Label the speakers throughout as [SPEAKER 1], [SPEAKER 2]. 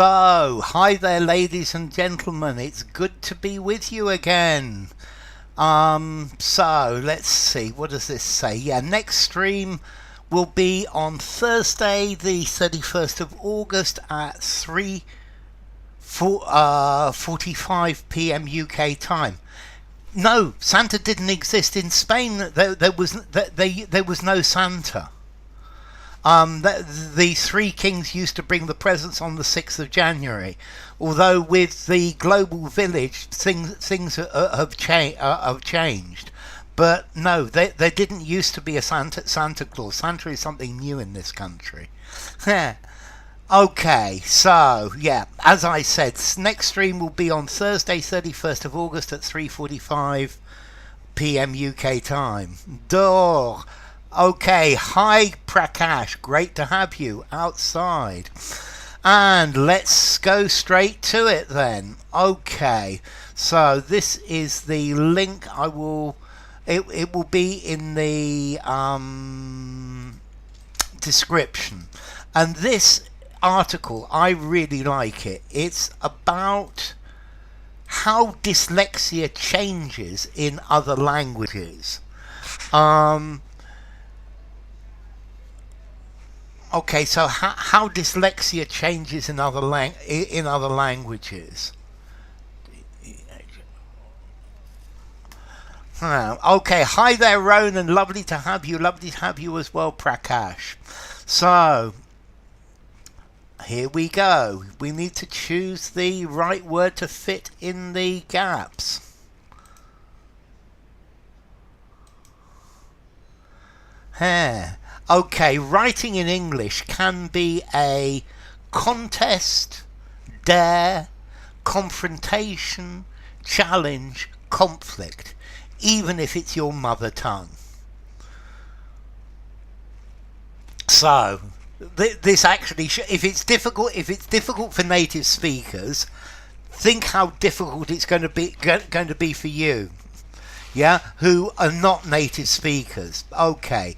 [SPEAKER 1] So, hi there, ladies and gentlemen. It's good to be with you again. So let's see. What does this say? Yeah, next stream will be on Thursday, the 31st of August at 3:45 p.m. UK time. No, Santa didn't exist in Spain. There was no Santa. The three kings used to bring the presents on the 6th of January, although with the global village things have changed. But no, there didn't used to be a Santa Claus. Santa is something new in this country. Okay, so yeah, as I said, next stream will be on Thursday, 31st of August at 3:45 p.m. UK time. Door. Okay, hi Prakash, great to have you outside. And let's go straight to it then. Okay, so this is the link. It will be in the description. And this article, I really like it. It's about how dyslexia changes in other languages. Okay, so how dyslexia changes in other languages. Okay, hi there, Ronan. Lovely to have you. Lovely to have you as well, Prakash. So here we go. We need to choose the right word to fit in the gaps. Okay, writing in English can be a contest, dare, confrontation, challenge, conflict, even if it's your mother tongue. So, this actually, if it's difficult for native speakers, think how difficult it's going to be for you, yeah, who are not native speakers. Okay.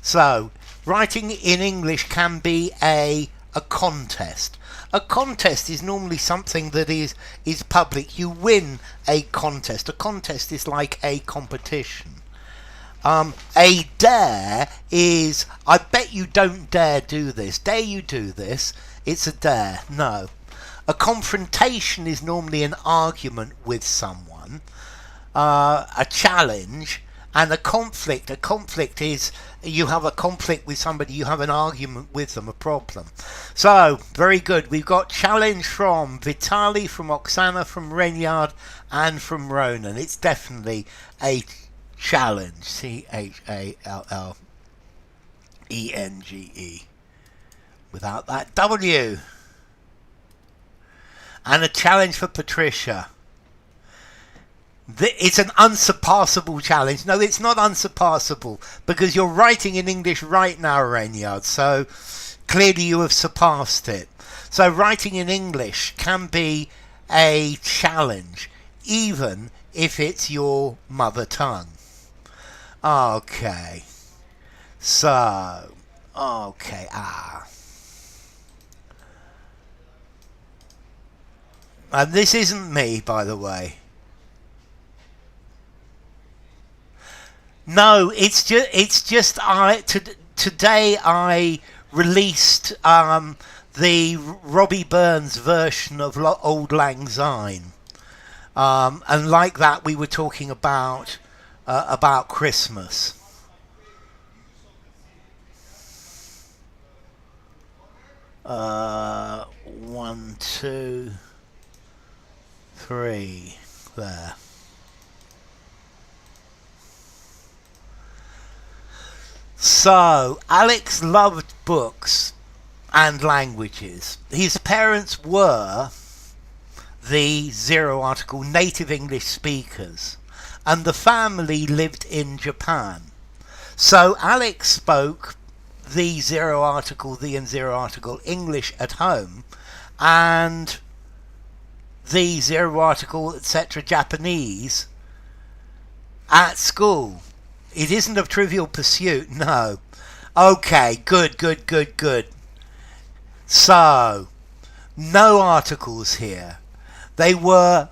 [SPEAKER 1] So, writing in English can be a contest. A contest is normally something that is public. You win a contest. A contest is like a competition. A dare is, I bet you don't dare do this. Dare you do this? It's a dare. No. A confrontation is normally an argument with someone. A challenge. And a conflict is you have a conflict with somebody, you have an argument with them, a problem. So, very good. We've got challenge from Vitali, from Oksana, from Renyard, and from Ronan. It's definitely a challenge. CHALLENGE. Without that W. And a challenge for Patricia. It's an unsurpassable challenge. No, it's not unsurpassable because you're writing in English right now, Renyard. So clearly you have surpassed it. So writing in English can be a challenge, even if it's your mother tongue. Okay. So, okay. And this isn't me, by the way. No, it's just today I released the Robbie Burns version of Auld Lang Syne, and like that we were talking about Christmas. One, two, three, there. So, Alex loved books and languages. His parents were the zero article native English speakers, and the family lived in Japan. So, Alex spoke the and zero article English at home, and the zero article, etc., Japanese at school. It isn't a Trivial Pursuit, no. Okay, good. So, No articles here. They were...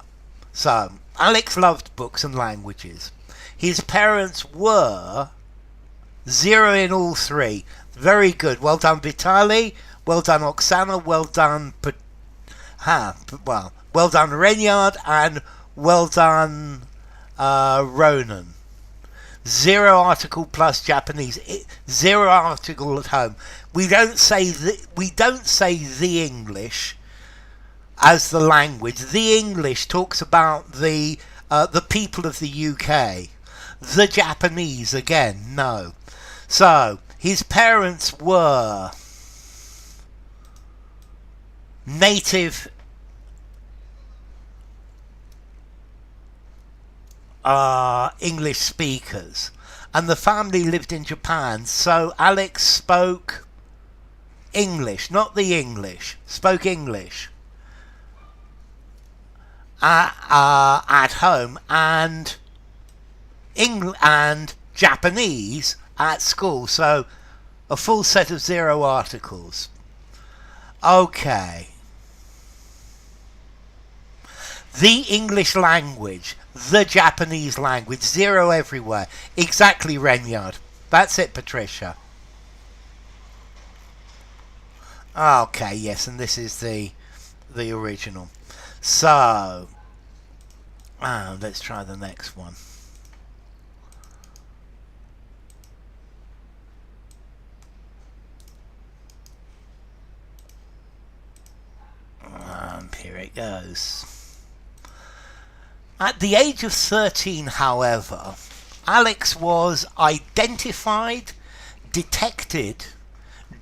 [SPEAKER 1] So, Alex loved books and languages. His parents were 0 in all 3. Very good. Well done, Vitali. Well done, Oksana. Well done, well done, Renyard, and well done, Ronan. 0 article plus Japanese. 0 article at home. We don't say the English as the language. The English talks about the people of the UK. The Japanese, again, no. So his parents were native English speakers, and the family lived in Japan, so Alex spoke English, not the English, spoke English at home, and Japanese at school, so a full set of 0 articles. Okay. The English language, the Japanese language, 0 everywhere. Exactly, Renyard. That's it, Patricia. Okay, yes, and this is the original. So, let's try the next one. Here it goes. At the age of 13, however, Alex was identified, detected,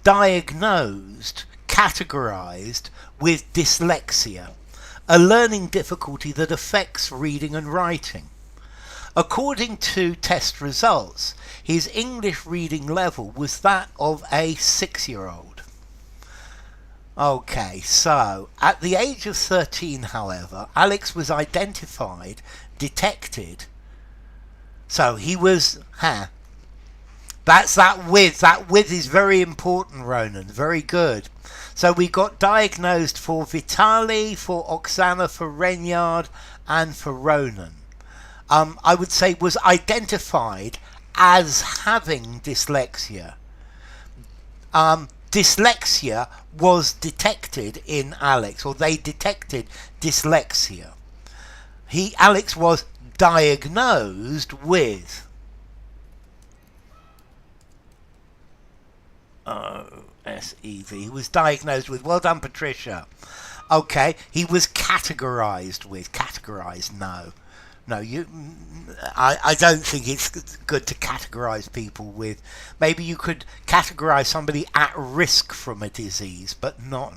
[SPEAKER 1] diagnosed, categorized with dyslexia, a learning difficulty that affects reading and writing. According to test results, his English reading level was that of a 6-year-old. Okay, so at the age of 13, however, Alex was identified, detected. So he was, that's that with. That with is very important, Ronan. Very good. So we got diagnosed for Vitali, for Oksana, for Renyard, and for Ronan. I would say was identified as having dyslexia. Dyslexia was detected in Alex, or they detected dyslexia. Alex was diagnosed with SEV. He was diagnosed with. Well done, Patricia. Okay, he was categorized with. Categorized, no. No, I don't think it's good to categorize people with. Maybe you could categorize somebody at risk from a disease, but not,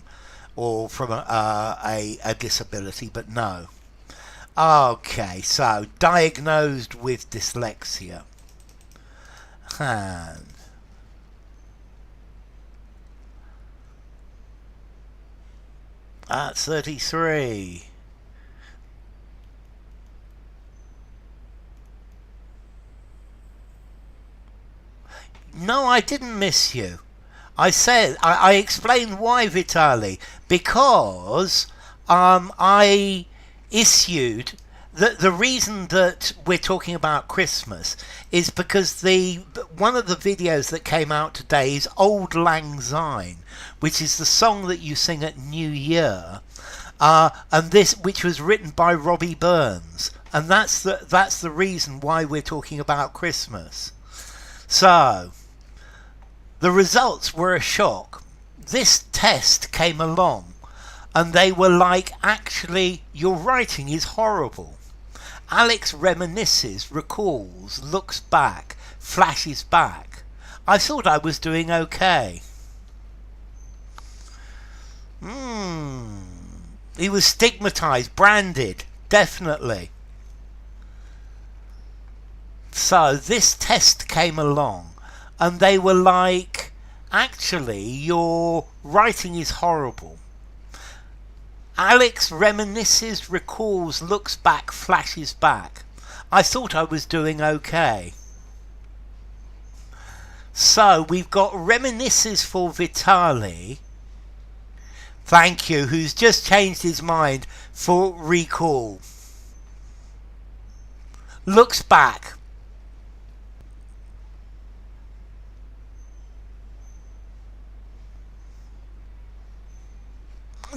[SPEAKER 1] or from a disability, but no. Okay, so diagnosed with dyslexia. And at 33. No, I didn't miss you. I said, I explained why, Vitali, because I issued the reason that we're talking about Christmas is because one of the videos that came out today is Old Lang Syne, which is the song that you sing at New Year, and this, which was written by Robbie Burns, and that's the reason why we're talking about Christmas. So the results were a shock. This test came along and they were like, actually, your writing is horrible. Alex reminisces, recalls, looks back, flashes back. I thought I was doing okay. He was stigmatized, branded, definitely. So this test came along and they were like, actually, your writing is horrible. Alex reminisces, recalls, looks back, flashes back. I thought I was doing okay. So we've got reminisces for Vitali. Thank you. Who's just changed his mind for recall. Looks back.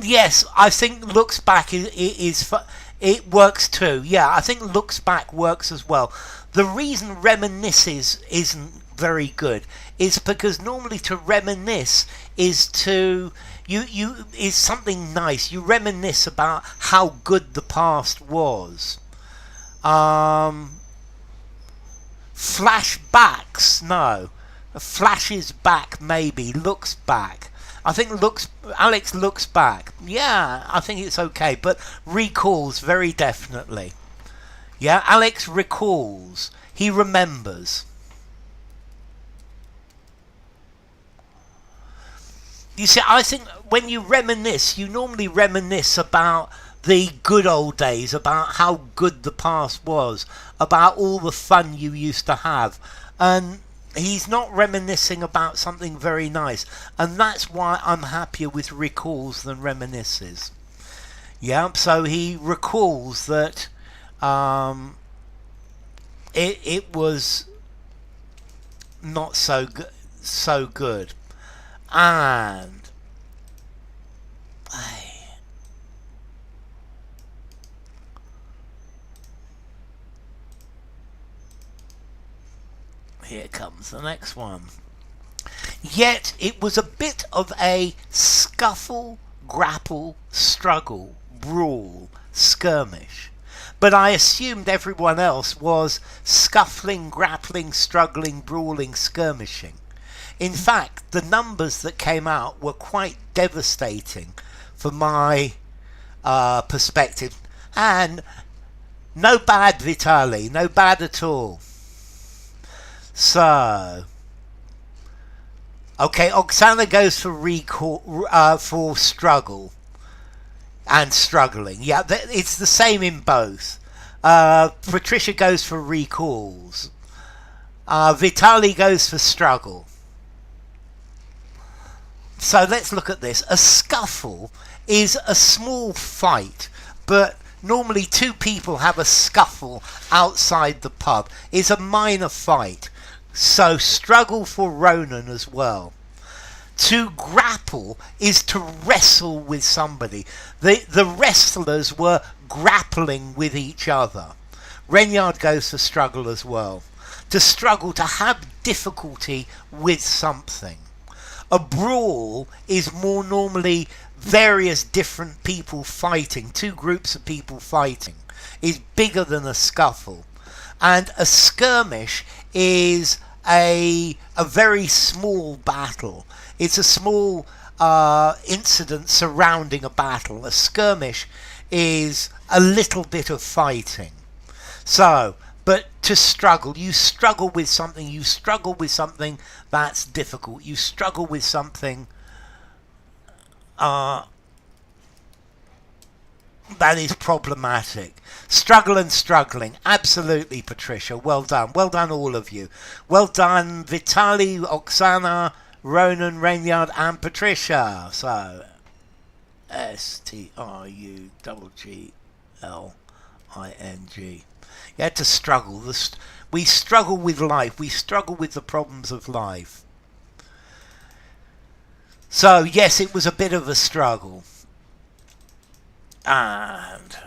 [SPEAKER 1] Yes, I think looks back it works too. Yeah, I think looks back works as well. The reason reminisces isn't very good is because normally to reminisce is to you is something nice. You reminisce about how good the past was. Um, Flashbacks, no. Flashes back, maybe. Looks back. I think Alex looks back. Yeah, I think it's okay, but recalls very definitely. Yeah, Alex recalls. He remembers. You see, I think when you reminisce, you normally reminisce about the good old days, about how good the past was, about all the fun you used to have. And he's not reminiscing about something very nice. And that's why I'm happier with recalls than reminisces. Yeah, so he recalls that it was not so good. And here comes the next one. Yet it was a bit of a scuffle, grapple, struggle, brawl, skirmish. But I assumed everyone else was scuffling, grappling, struggling, brawling, skirmishing. In fact, the numbers that came out were quite devastating for my perspective. And no bad, Vitali, no bad at all. So, okay, Oksana goes for for struggle and struggling. Yeah, it's the same in both. Patricia goes for recalls. Vitali goes for struggle. So let's look at this. A scuffle is a small fight, but normally two people have a scuffle outside the pub. It's a minor fight. So struggle for Ronan as well. To grapple is to wrestle with somebody. The wrestlers were grappling with each other. Renyard goes for struggle as well. To struggle, to have difficulty with something. A brawl is more normally various different people fighting, two groups of people fighting. Is bigger than a scuffle. And a skirmish is a very small battle. It's a small incident surrounding a battle. A skirmish is a little bit of fighting. So, but to struggle, you struggle with something that's difficult. You struggle with something that is problematic. Struggle and struggling. Absolutely, Patricia. Well done. Well done, all of you. Well done, Vitali, Oksana, Ronan, Renyard, and Patricia. So, STRUGGLING. You had to struggle. We struggle with life. We struggle with the problems of life. So, yes, it was a bit of a struggle. And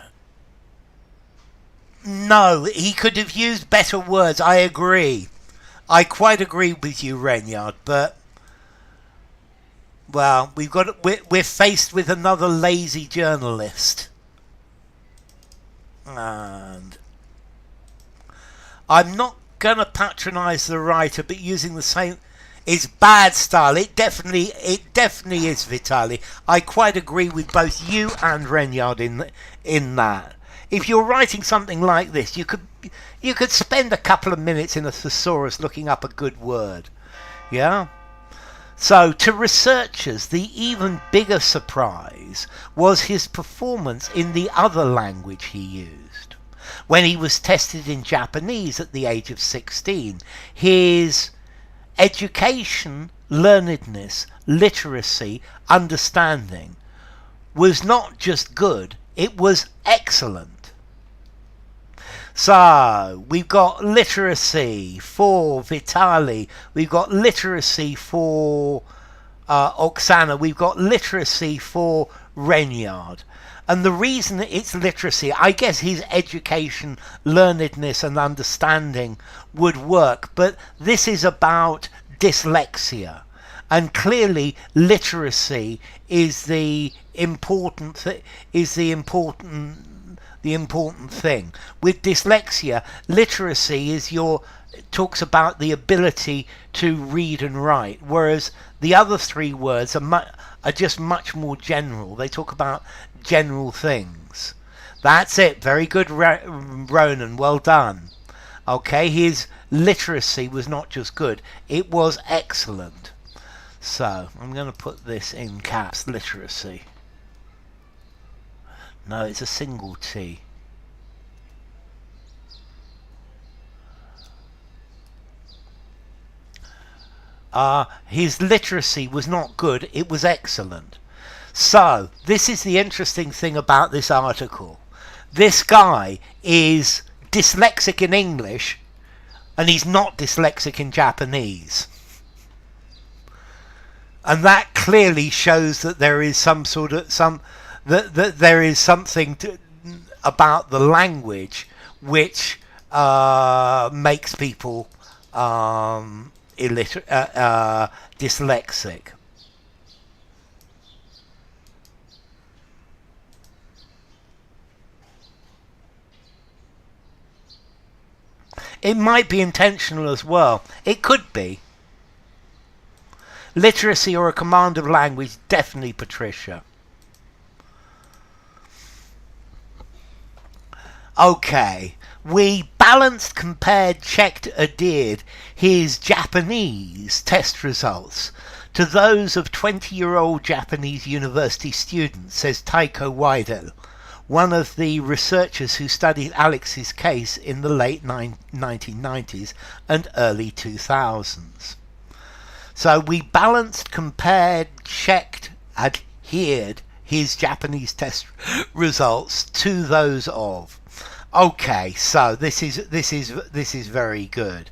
[SPEAKER 1] no, he could have used better words. I agree. I quite agree with you, Renyard. But well, we're faced with another lazy journalist, and I'm not gonna patronise the writer, but using the same is bad style. It definitely is, Vitali. I quite agree with both you and Renyard in that. If you're writing something like this, you could spend a couple of minutes in a thesaurus looking up a good word. Yeah? So, to researchers, the even bigger surprise was his performance in the other language he used. When he was tested in Japanese at the age of 16, his education, learnedness, literacy, understanding was not just good, it was excellent. So, we've got literacy for Vitali, we've got literacy for Oksana, we've got literacy for Renyard. And the reason it's literacy, I guess his education, learnedness and understanding would work, but this is about dyslexia. And clearly literacy is the important thing. With dyslexia, literacy is talks about the ability to read and write, whereas the other three words are just much more general. They talk about general things. That's it. Very good, Ronan. Well done. Okay, his literacy was not just good, it was excellent. So, I'm going to put this in caps, literacy. No, it's a single T. His literacy was not good, it was excellent. So, this is the interesting thing about this article. This guy is dyslexic in English, and he's not dyslexic in Japanese. And that clearly shows that there is that there is something about the language which makes people dyslexic. It might be intentional as well. It could be. Literacy or a command of language, definitely Patricia. Okay, we balanced, compared, checked, adhered his Japanese test results to those of 20-year-old Japanese university students, says Taiko Waidel, one of the researchers who studied Alex's case in the late 1990s and early 2000s. So we balanced, compared, checked, adhered his Japanese test results to those of. Okay, so this is very good.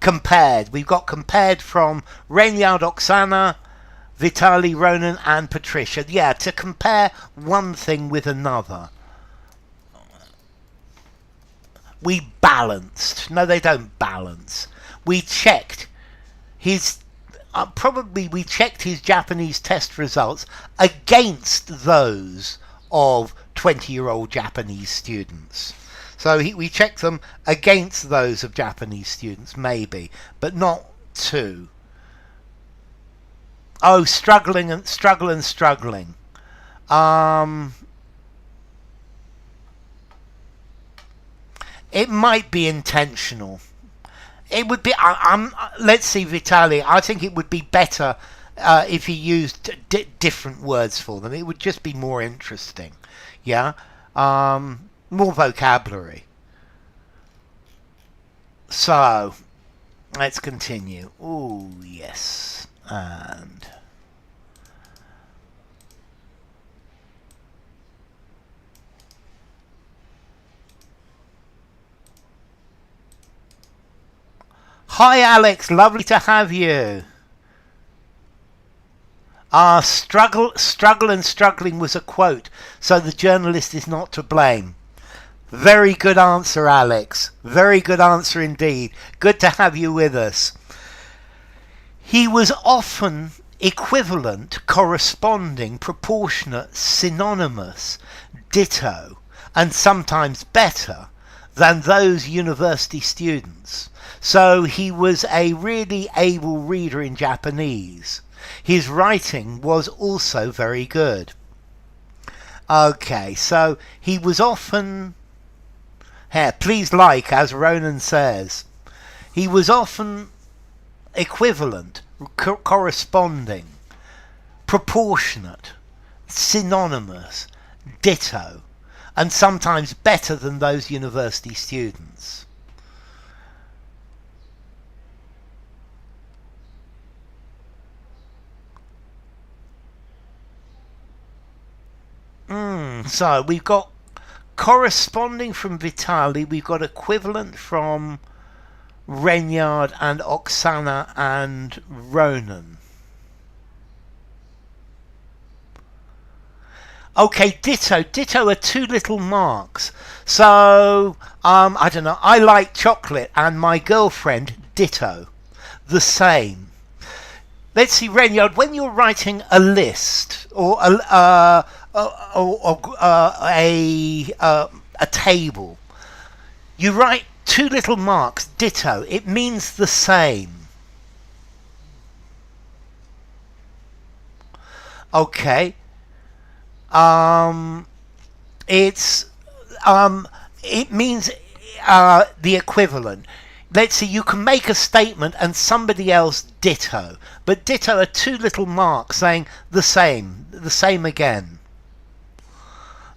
[SPEAKER 1] Compared, we've got compared from Renyard, Oksana, Vitali, Ronan and Patricia. Yeah, to compare one thing with another. We balanced. No, they don't balance. We checked his we checked his Japanese test results against those of 20-year-old Japanese students. So we checked them against those of Japanese students, maybe, but not to. Oh, struggling. It might be intentional. It would be. Let's see, Vitali. I think it would be better if he used different words for them. It would just be more interesting. Yeah. More vocabulary. So, let's continue. Oh yes, and. Hi Alex, lovely to have you. Struggle and struggling was a quote, so the journalist is not to blame. Very good answer, Alex. Very good answer indeed. Good to have you with us. He was often equivalent, corresponding, proportionate, synonymous, ditto, and sometimes better than those university students. So he was a really able reader in Japanese. His writing was also very good. Okay, so he was often... Here, please like, as Ronan says. He was often equivalent, corresponding, proportionate, synonymous, ditto, and sometimes better than those university students. So we've got corresponding from Vitali. We've got equivalent from Renyard and Oksana and Ronan. Okay, ditto. Ditto are two little marks. So, I don't know. I like chocolate and my girlfriend, ditto. The same. Let's see, Renyard, when you're writing a list or a table, you write two little marks, ditto. It means the same. Okay. It means the equivalent. Let's see, you can make a statement and somebody else ditto, but ditto are two little marks saying the same again.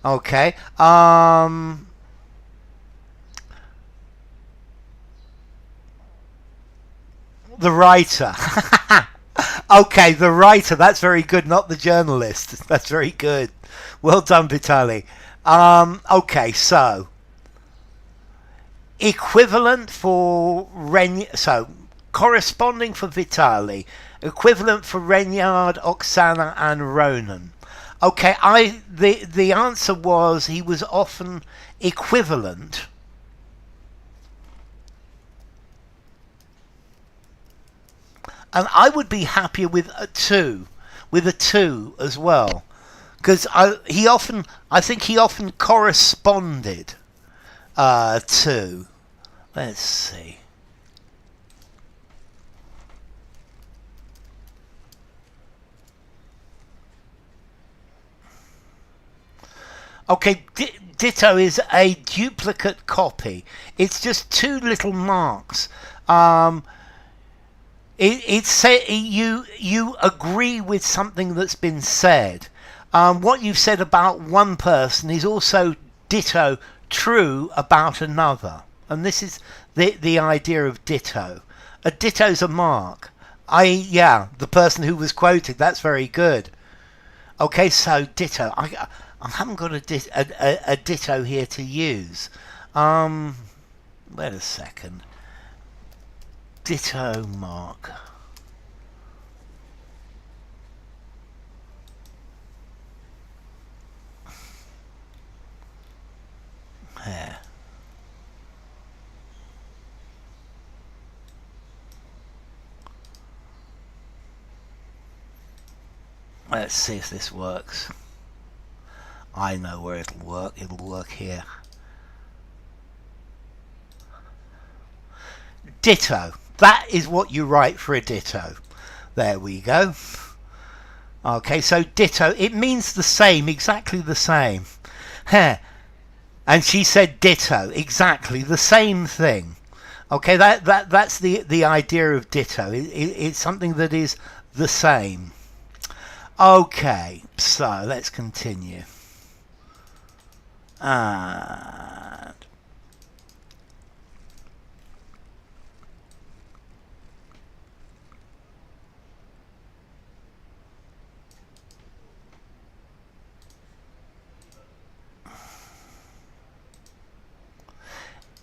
[SPEAKER 1] Okay. The writer. Okay, the writer. That's very good, not the journalist. That's very good. Well done, Vitali. Okay, so equivalent for corresponding for Vitali, equivalent for Renyard, Oksana, and Ronan. Okay, the answer was he was often equivalent. And I would be happier with a 2 as well, because I think he often corresponded to. Let's see. Okay, ditto is a duplicate copy. It's just two little marks. You agree with something that's been said. What you've said about one person is also ditto true about another. And this is the idea of ditto. A ditto's a mark. The person who was quoted, that's very good. Okay, so ditto. I haven't got a ditto here to use. Wait a second. Ditto mark. There. Let's see if this works. I know where it'll work. It'll work here. Ditto. That is what you write for a ditto. There we go. Okay, so ditto, it means the same, exactly the same. And she said ditto, exactly the same thing. Okay, that's the idea of ditto. It's something that is the same. Okay, so let's continue. And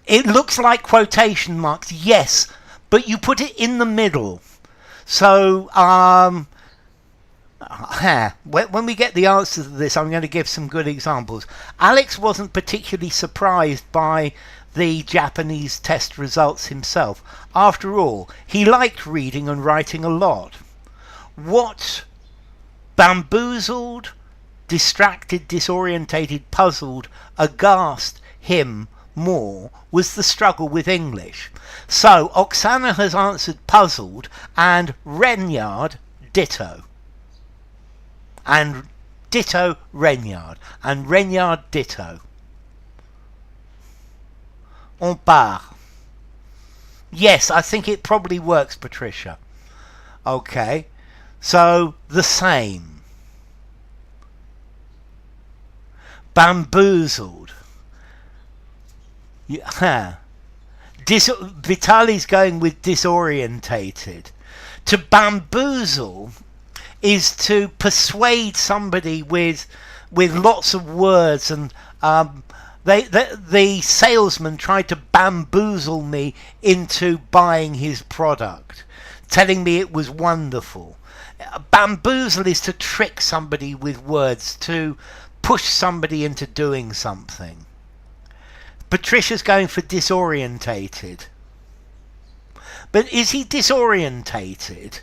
[SPEAKER 1] it looks like quotation marks, yes, but you put it in the middle. So, when we get the answer to this, I'm going to give some good examples. Alex wasn't particularly surprised by the Japanese test results himself. After all, he liked reading and writing a lot. What bamboozled, distracted, disorientated, puzzled, aghast him more was the struggle with English. So Oksana has answered puzzled, and Renyard ditto. And ditto Renyard. And Renyard ditto. On part. Yes, I think it probably works, Patricia. Okay. So, the same. Bamboozled. Vitali's going with disorientated. To bamboozle is to persuade somebody with lots of words, and the salesman tried to bamboozle me into buying his product, telling me it was wonderful. Bamboozle is to trick somebody with words, to push somebody into doing something. Patricia's going for disorientated. But is he disorientated?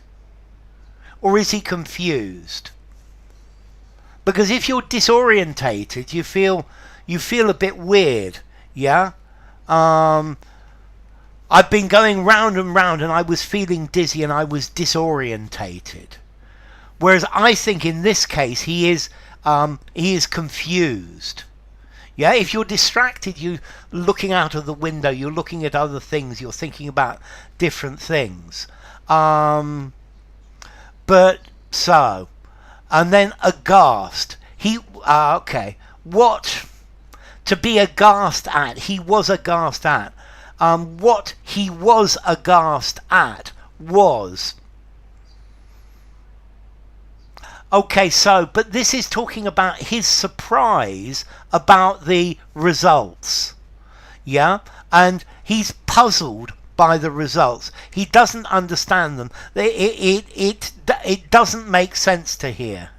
[SPEAKER 1] Or is he confused? Because if you're disorientated, you feel a bit weird, yeah? I've been going round and round and I was feeling dizzy and I was disorientated. Whereas I think in this case he is confused. Yeah, if you're distracted, you're looking out of the window, you're looking at other things, you're thinking about different things. But so, and then aghast. Okay, what to be aghast at? He was aghast at. What he was aghast at was. Okay, so, but this is talking about his surprise about the results. Yeah? And he's puzzled by the results. He doesn't understand them. It doesn't make sense to hear.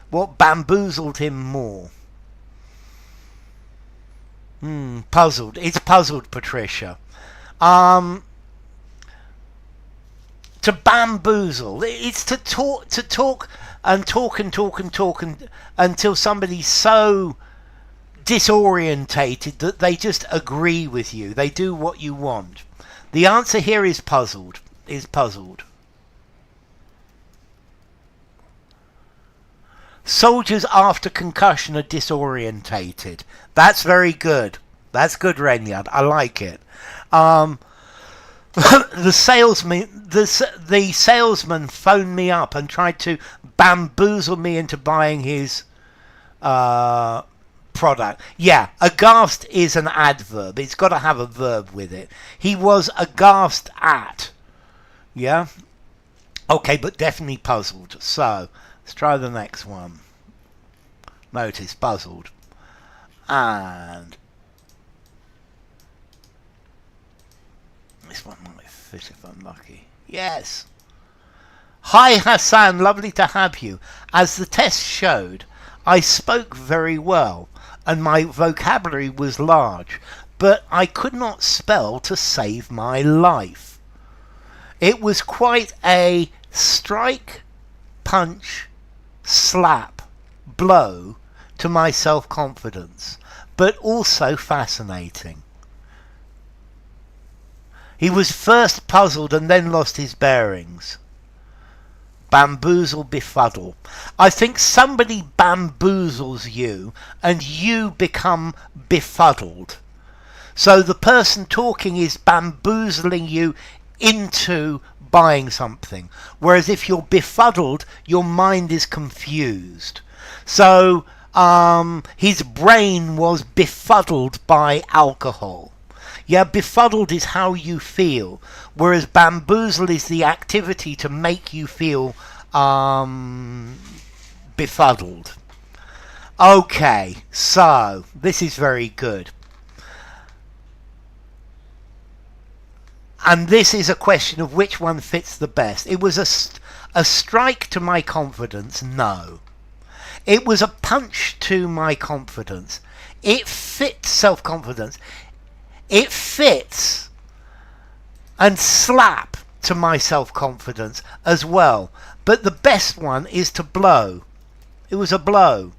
[SPEAKER 1] What bamboozled him more? Puzzled. It's puzzled Patricia. To bamboozle. It's to talk until somebody's so disorientated that they just agree with you. They do what you want. The answer here is puzzled. Soldiers after concussion are disorientated. That's very good. That's good, Renyard. I like it. The salesman phoned me up and tried to bamboozle me into buying his product. Yeah, aghast is an adverb. It's got to have a verb with it. He was aghast at. Yeah? Okay, but definitely puzzled. So, let's try the next one. Notice, puzzled. And this one might fit if I'm lucky. Yes. Hi Hassan, lovely to have you. As the test showed, I spoke very well and my vocabulary was large, but I could not spell to save my life. It was quite a strike, punch, slap, blow to my self-confidence, but also fascinating. He was first puzzled and then lost his bearings. Bamboozle, befuddle. I think somebody bamboozles you and you become befuddled. So the person talking is bamboozling you into buying something. Whereas if you're befuddled, your mind is confused. So his brain was befuddled by alcohol. Yeah, befuddled is how you feel, whereas bamboozle is the activity to make you feel befuddled. Okay, so this is very good. And this is a question of which one fits the best. It was a strike to my confidence, no. It was a punch to my confidence. It fits self-confidence. It fits and slap to my self-confidence as well. But the best one is to blow. It was a blow.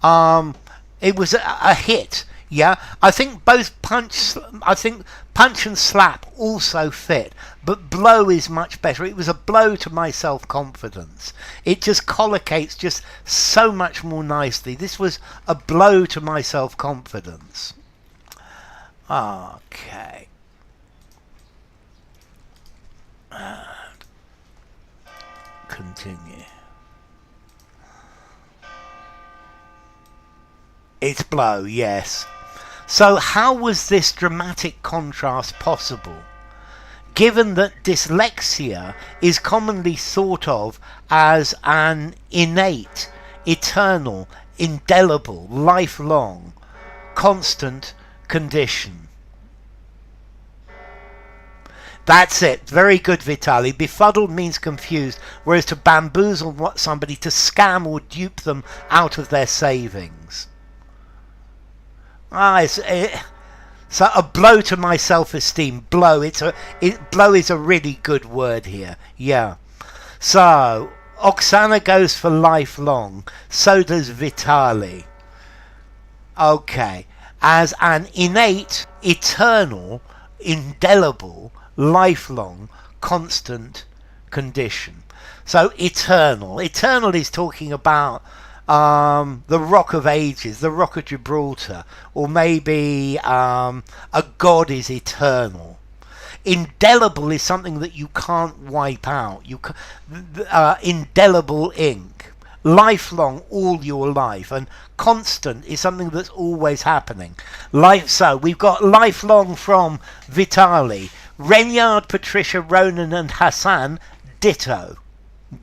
[SPEAKER 1] It was a hit. Yeah, I think both punch and slap also fit, but blow is much better. It was a blow to my self-confidence. It just collocates just so much more nicely. This was a blow to my self-confidence. Okay. And continue. It's blow, yes. So how was this dramatic contrast possible? given that dyslexia is commonly thought of as an innate, eternal, indelible, lifelong, constant condition. That's it. Very good, Vitali. Befuddled means confused, whereas to bamboozle somebody, to scam or dupe them out of their savings. So a blow to my self-esteem. Blow. Blow is a really good word here. Yeah. So Oksana goes for lifelong. So does Vitali. Okay. As an innate, eternal, indelible, lifelong, constant condition. So eternal. Eternal is talking about the Rock of Ages, the Rock of Gibraltar, or maybe a god is eternal. Indelible is something that you can't wipe out. Indelible ink. Lifelong, all your life. And constant is something that's always happening. So we've got lifelong from Vitali. Renyard, Patricia, Ronan and Hassan, ditto.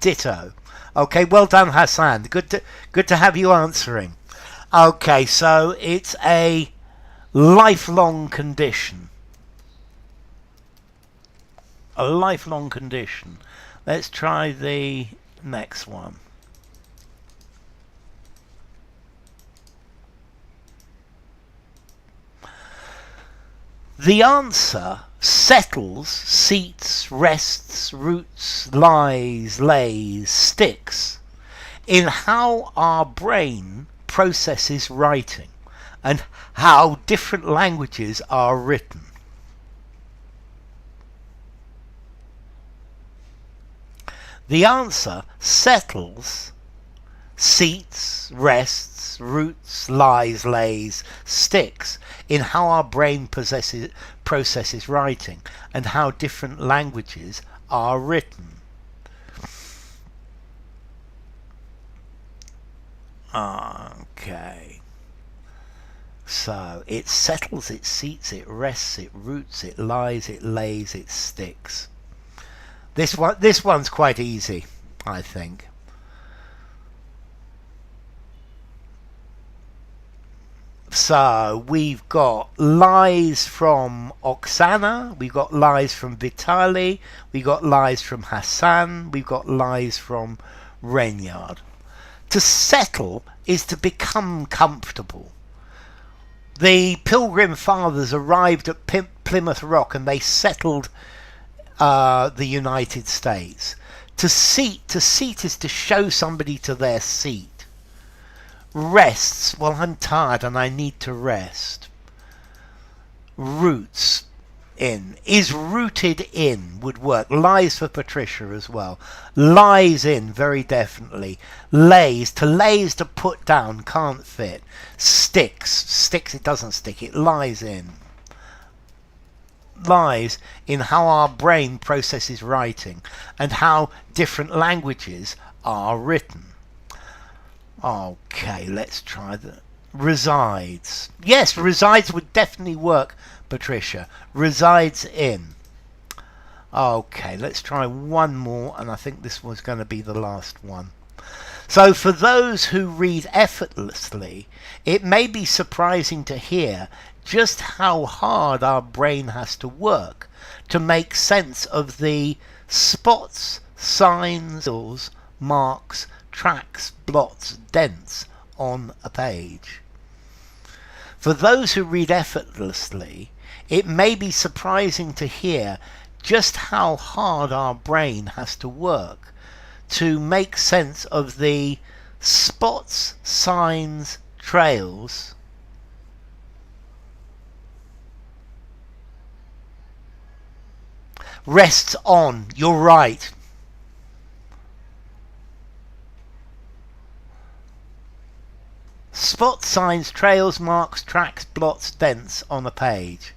[SPEAKER 1] Ditto. Okay, well done, Hassan. Good to have you answering. Okay, so it's a lifelong condition. A lifelong condition. Let's try the next one. The answer settles, seats, rests, roots, lies, lays, sticks in how our brain processes writing and how different languages are written. The answer settles, seats, rests, roots, lies, lays, sticks in how our brain processes writing and how different languages are written. Okay. So it settles, it seats, it rests, it roots, it lies, it lays, it sticks. This one's quite easy, I think. So we've got lies from Oksana, we've got lies from Vitali, we've got lies from Hassan, we've got lies from Renyard. To settle is to become comfortable. The Pilgrim Fathers arrived at Plymouth Rock and they settled the United States. To seat is to show somebody to their seat. Rests, well, I'm tired and I need to rest. Roots, in, is rooted in, would work. Lies for Patricia as well. Lies in, very definitely. Lays, to lay is to put down, can't fit. Sticks, it doesn't stick, it lies in. Lies in how our brain processes writing and how different languages are written. Okay, let's try the resides. Yes, resides would definitely work, Patricia. Resides in. Okay, let's try one more, and I think this was going to be the last one. So for those who read effortlessly, it may be surprising to hear just how hard our brain has to work to make sense of the spots, signs, marks, tracks, blots, dents on a page. For those who read effortlessly, it may be surprising to hear just how hard our brain has to work to make sense of the spots, signs, trails, rests on, you're right. Spots, signs, trails, marks, tracks, blots, dents on a page.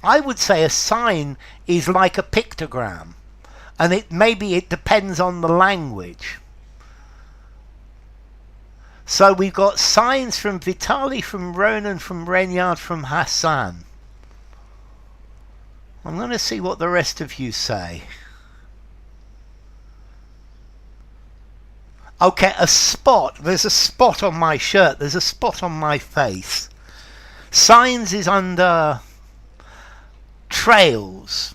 [SPEAKER 1] I would say a sign is like a pictogram, and maybe it depends on the language. So we've got signs from Vitali, from Ronan, from Renyard, from Hassan. I'm going to see what the rest of you say. Okay, a spot. There's a spot on my shirt. There's a spot on my face. Signs is under trails.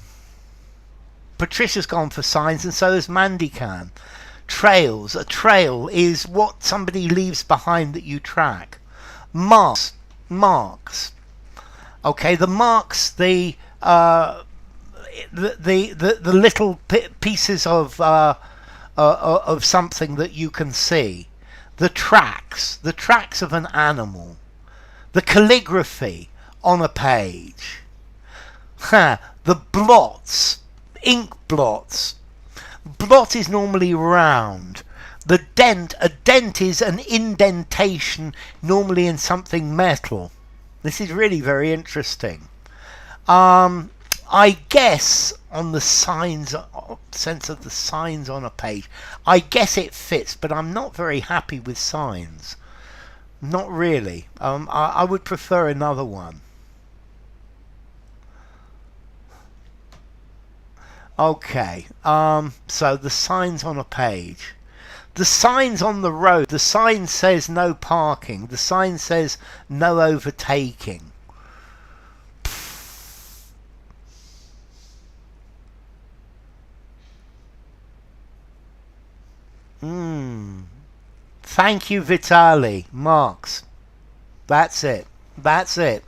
[SPEAKER 1] Patricia's gone for signs, and so has Mandican. Trails. A trail is what somebody leaves behind that you track. Marks. Marks. Okay, the marks, the little pieces of something that you can see. The tracks of an animal. The calligraphy on a page. The blots, ink blots. Blot is normally round. The dent, a dent is an indentation, normally in something metal. This is really very interesting. I guess on the signs, sense of the signs on a page, I guess it fits, but I'm not very happy with signs. Not really. I would prefer another one. Okay, so the signs on a page. The signs on the road. The sign says no parking. The sign says no overtaking. Thank you, Vitali. Marks. That's it. That's it.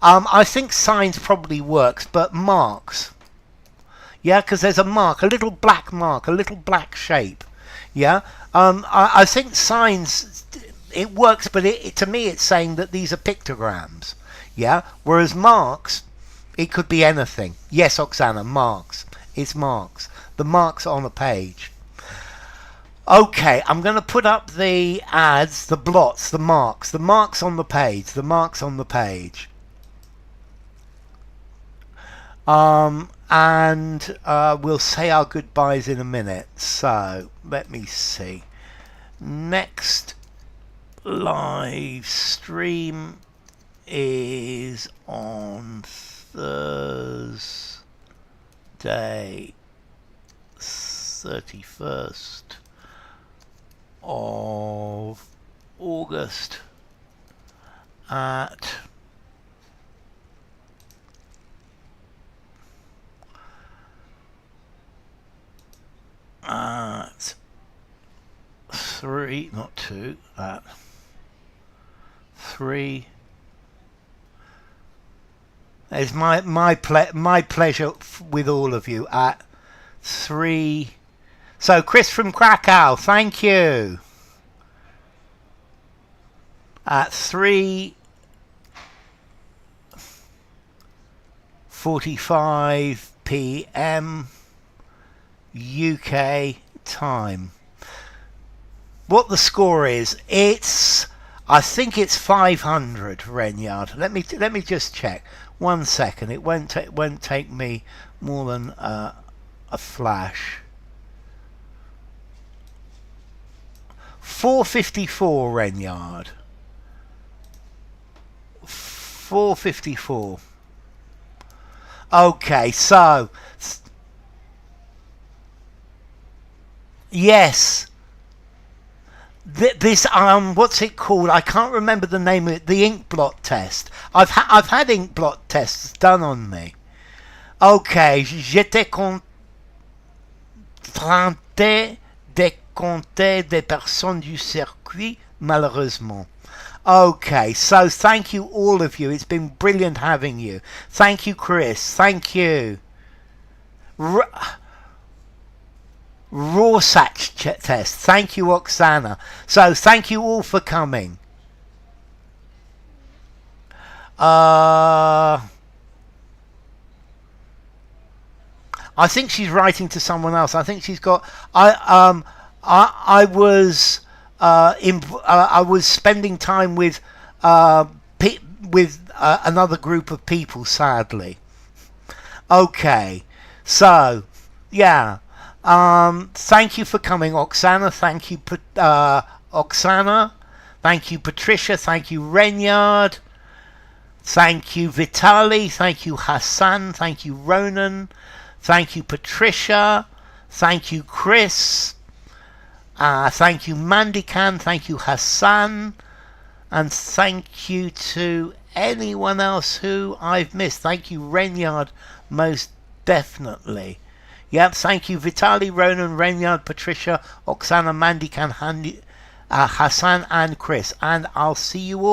[SPEAKER 1] I think signs probably works, but marks. Yeah, because there's a mark, a little black mark, a little black shape. Yeah, I think signs, it works, but to me it's saying that these are pictograms. Yeah, whereas marks, it could be anything. Yes, Oksana, marks. It's marks. The marks on a page. Okay, I'm going to put up the ads, the blots, the marks on the page, the marks on the page. And we'll say our goodbyes in a minute. So let me see. Next live stream is on Thursday, 31st of August at 3, not 2, 3. It's my pleasure with all of you at 3. So Chris from Krakow, thank you. At 3:45 p.m. UK time. What the score is? I think it's 500, Renyard. Let me just check. 1 second. It won't take me more than a flash. 454, Renyard. 454. Okay, so yes. This what's it called? I can't remember the name of it. The ink blot test. I've had ink blot tests done on me. Okay, j'étais contraint de compter des personnes du circuit, malheureusement. Okay, so thank you all of you. It's been brilliant having you. Thank you, Chris. Thank you. Rorschach test. Thank you, Oksana. So thank you all for coming. I think she's writing to someone else. I think she's got. I was spending time with another group of people. Sadly. Okay. So yeah. Thank you for coming, Oksana. Thank you, Oksana. Thank you, Patricia. Thank you, Renyard. Thank you, Vitali. Thank you, Hassan. Thank you, Ronan. Thank you, Patricia. Thank you, Chris. Thank you, Mandikan. Thank you, Hassan. And thank you to anyone else who I've missed. Thank you, Renyard, most definitely. Yep, thank you, Vitali, Ronan, Renyard, Patricia, Oksana, Mandikan, Hassan, and Chris. And I'll see you all